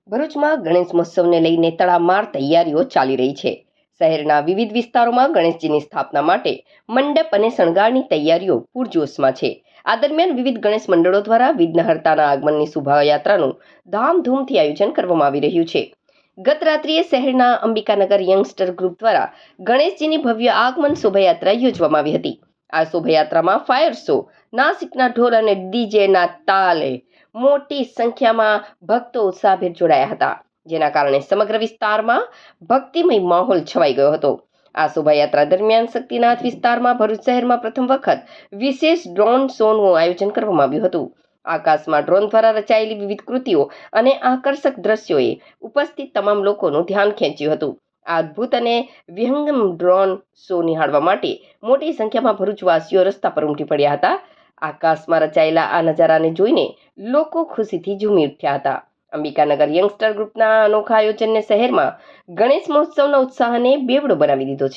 ભરૂચમાં ગણેશ મહોત્સવને લઈને તડામાર તૈયારીઓ ચાલી રહી છે. શહેરના વિવિધ વિસ્તારોમાં ગણેશજીની સ્થાપના માટે મંડપ અને શણગારની તૈયારીઓ પૂરજોશમાં છે. આ દરમિયાન વિવિધ ગણેશ મંડળો દ્વારા વિઘ્નહર્તાના આગમનની શોભાયાત્રાનું ધામધૂમથી આયોજન કરવામાં આવી રહ્યું છે. ગત રાત્રિએ શહેરના અંબિકાનગર યંગસ્ટર ગ્રુપ દ્વારા ગણેશજીની ભવ્ય આગમન શોભાયાત્રા યોજવામાં આવી હતી. આ શોભાયાત્રામાં ફાયર શો, નાસિકના ઢોલ અને ડીજેના તાલે મોટી સંખ્યામાં ભક્તો ઉત્સાહભેર જોડાયા હતા, જેના કારણે સમગ્ર વિસ્તારમાં ભક્તિમય માહોલ છવાઈ ગયો હતો. આ શોભાયાત્રા દરમિયાન શક્તિનાથ વિસ્તારમાં ભરૂચ શહેરમાં પ્રથમ વખત વિશેષ ડ્રોન શોનું આયોજન કરવામાં આવ્યું હતું. આકાશમાં ડ્રોન દ્વારા રચાયેલી વિવિધ કૃતિઓ અને આકર્ષક દ્રશ્યોએ ઉપસ્થિત તમામ લોકોનું ધ્યાન ખેંચ્યું હતું. આ અદ્ભુત અને વિહંગમ ડ્રોન શો નિહાળવા માટે મોટી સંખ્યામાં ભરૂચવાસીઓ રસ્તા પર ઉમટી પડ્યા હતા. આકાશમાં રચાયેલા આ નજારાને જોઈને લોકો ખુશીથી ઝૂમી ઉઠ્યા હતા. અંબિકાનગર યંગસ્ટર ગ્રુપના અનોખા આયોજનને શહેરમાં ગણેશ મહોત્સવના ઉત્સાહને બેવડો બનાવી દીધો છે.